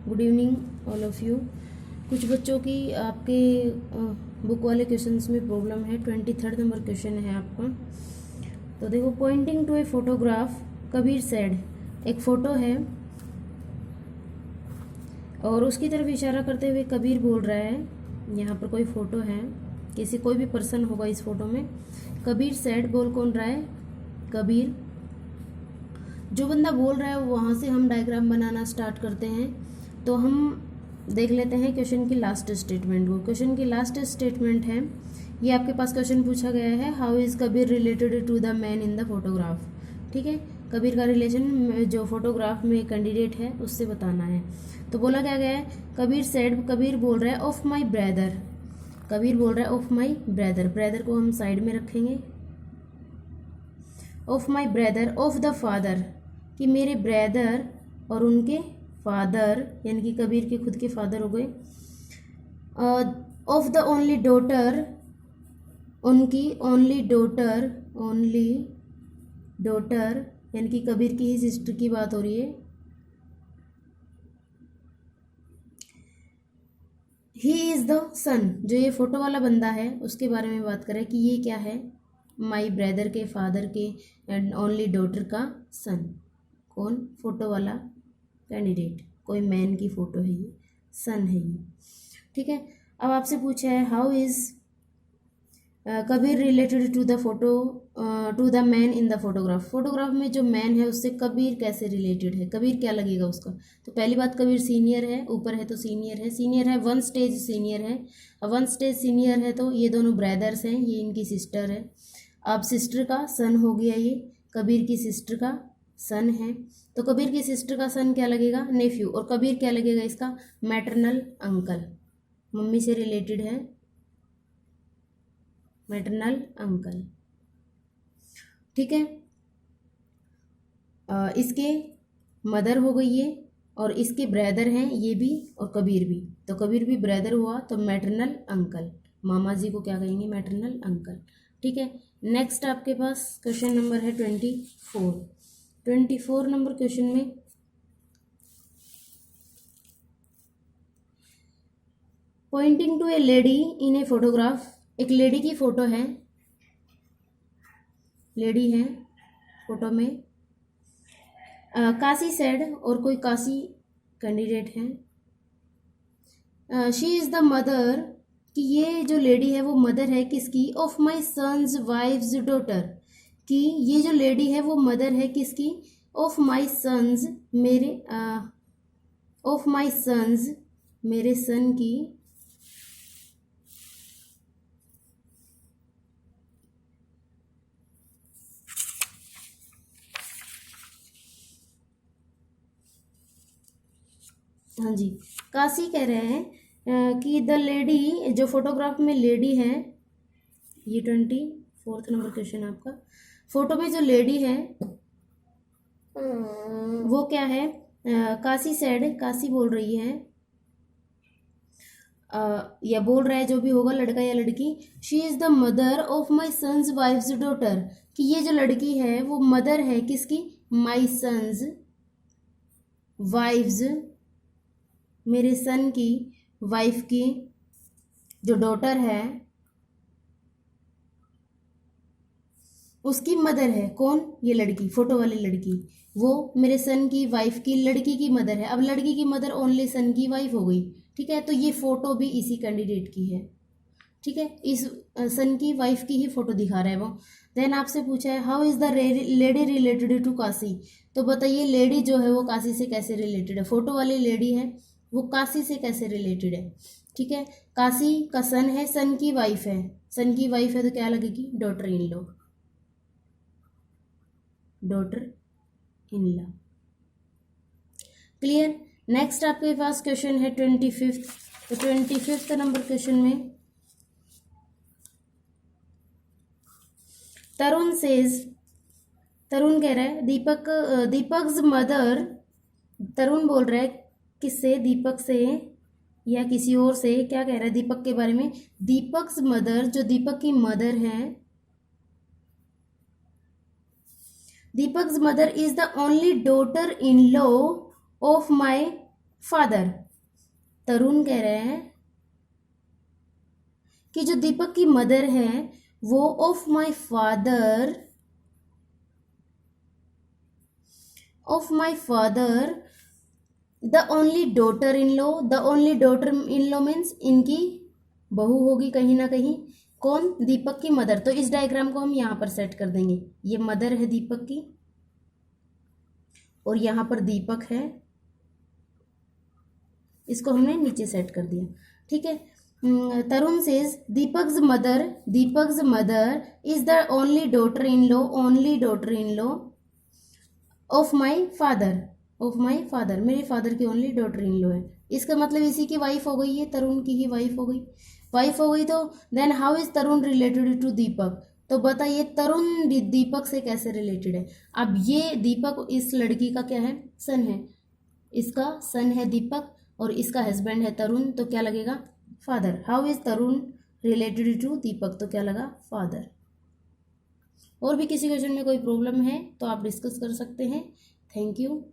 Good evening all of you. कुछ बच्चों की आपके बुक वाले क्वेश्चंस में प्रॉब्लम है। 23rd नंबर क्वेश्चन है आपका। तो देखो, pointing to a photograph Kabir said, एक फ़ोटो है और उसकी तरफ इशारा करते हुए कबीर बोल रहा है, यहाँ पर कोई फ़ोटो है, किसी कोई भी पर्सन होगा इस फोटो में। कबीर सेड बोल कौन रहा है? कबीर। जो बंदा बोल रहा है वहाँ से हम डायग्राम बनाना स्टार्ट करते हैं। तो हम देख लेते हैं क्वेश्चन की लास्ट स्टेटमेंट को। क्वेश्चन की लास्ट स्टेटमेंट है, ये आपके पास क्वेश्चन पूछा गया है, how is Kabir related to the man in the photograph. ठीक है, कबीर का रिलेशन जो फोटोग्राफ में कैंडिडेट है उससे बताना है। तो बोला क्या गया है, कबीर सेड, कबीर बोल रहा है ऑफ माई ब्रदर, कबीर बोल रहा है ऑफ माई ब्रदर, ब्रदर को हम साइड में रखेंगे, of my brother of the father, कि मेरे ब्रदर और उनके फादर, यानी कि कबीर के खुद के फादर हो गए, ऑफ द ओनली डॉटर, उनकी ओनली डॉटर, ओनली डॉटर, यानी कि कबीर की ही सिस्टर की बात हो रही है। ही इज़ द सन, जो ये फोटो वाला बंदा है उसके बारे में बात करें कि ये क्या है, माई ब्रदर के फादर के एंड ओनली डॉटर का सन। कौन? फोटो वाला कैंडिडेट, कोई मैन की फ़ोटो है ये, सन है ये। ठीक है, अब आपसे पूछा है how is Kabir related to the photo, to the man in the photograph. Photograph में जो मैन है उससे कबीर कैसे रिलेटेड है, कबीर क्या लगेगा उसका। तो पहली बात, कबीर सीनियर है, ऊपर है तो सीनियर है, सीनियर है, 1 स्टेज सीनियर है। अब 1 स्टेज सीनियर है तो ये दोनों ब्रदर्स हैं, ये इनकी सिस्टर है। अब सिस्टर का सन हो गया, ये कबीर की सिस्टर का सन है। तो कबीर की सिस्टर का सन क्या लगेगा? नेफ्यू। और कबीर क्या लगेगा इसका? मैटरनल अंकल, मम्मी से रिलेटेड है, मैटरनल अंकल। ठीक है, इसके मदर हो गई ये, और इसके ब्रदर हैं ये भी और कबीर भी। तो कबीर भी ब्रदर हुआ तो मैटरनल अंकल, मामा जी को क्या कहेंगे? Maternal uncle. ठीक है, नेक्स्ट आपके पास क्वेश्चन नंबर है 24 नंबर क्वेश्चन में pointing to a lady in a photograph, एक लेडी की फोटो है, लेडी है फोटो में। काशी सेड, और कोई काशी कैंडिडेट है। शी इज़ द मदर, कि ये जो लेडी है वो मदर है किसकी? Of my son's wife's daughter, कि ये जो लेडी है वो मदर है किसकी? ऑफ माई सन्स, मेरे ऑफ माई सन्स, मेरे सन की हाँ जी, काशी कह रहे हैं कि द लेडी, जो फोटोग्राफ में लेडी है, ये 24 नंबर क्वेश्चन आपका। फोटो में जो लेडी है वो क्या है? काशी सेड, काशी बोल रही है, या बोल रहा है, जो भी होगा, लड़का या लड़की। She is the mother of my son's wife's daughter, कि ये जो लड़की है वो मदर है किसकी? माई सन्स वाइफ्स, मेरे सन की वाइफ की जो डॉटर है उसकी मदर है। कौन? ये लड़की, फोटो वाली लड़की, वो मेरे सन की वाइफ की, लड़की की मदर है। अब लड़की की मदर ओनली सन की वाइफ हो गई। ठीक है, तो ये फोटो भी इसी कैंडिडेट की है। ठीक है, इस सन की वाइफ की ही फोटो दिखा रहा है वो। देन आपसे पूछा है how is the lady related to Kashi, तो बताइए लेडी जो है वो काशी से कैसे रिलेटेड है? फोटो वाली लेडी है वो काशी से कैसे रिलेटेड है? ठीक है, काशी का सन है, सन की वाइफ है, सन की वाइफ है तो क्या लगेगी? Daughter in law, daughter in law. Clear. Next आपके पास क्वेश्चन है 25th। तो 25th नंबर क्वेश्चन में तरुण सेज, तरुण कह रहा है दीपक्स मदर, तरुण बोल रहा है किससे? दीपक से या किसी और से। क्या कह रहा है दीपक के बारे में? दीपक्स मदर, जो दीपक की मदर है, Deepak's mother is the only daughter in law of my father. Tarun कह रहे हैं कि जो दीपक की मदर है वो of my father the only daughter in law. The only daughter in law means इनकी बहू होगी कहीं ना कहीं। कौन? दीपक की मदर। तो इस डायग्राम को हम यहाँ पर सेट कर देंगे। ये मदर है दीपक की और यहाँ पर दीपक है, इसको हमने नीचे सेट कर दिया। ठीक है। Tarun says Deepak's mother is the only daughter in law of my father. मेरे फादर की ओनली डॉटर इन लॉ है। इसका मतलब इसी की वाइफ हो गई है, तरुण की ही वाइफ हो गई। तो then how is Tarun related to Deepak? तो बताइए तरुण दीपक से कैसे रिलेटेड है? अब ये दीपक इस लड़की का क्या है? सन है। इसका सन है दीपक और इसका हस्बैंड है तरुण, तो क्या लगेगा? Father. How is Tarun related to Deepak? तो क्या लगा? फादर। और भी किसी क्वेश्चन में कोई प्रॉब्लम है तो आप डिस्कस कर सकते हैं। Thank you.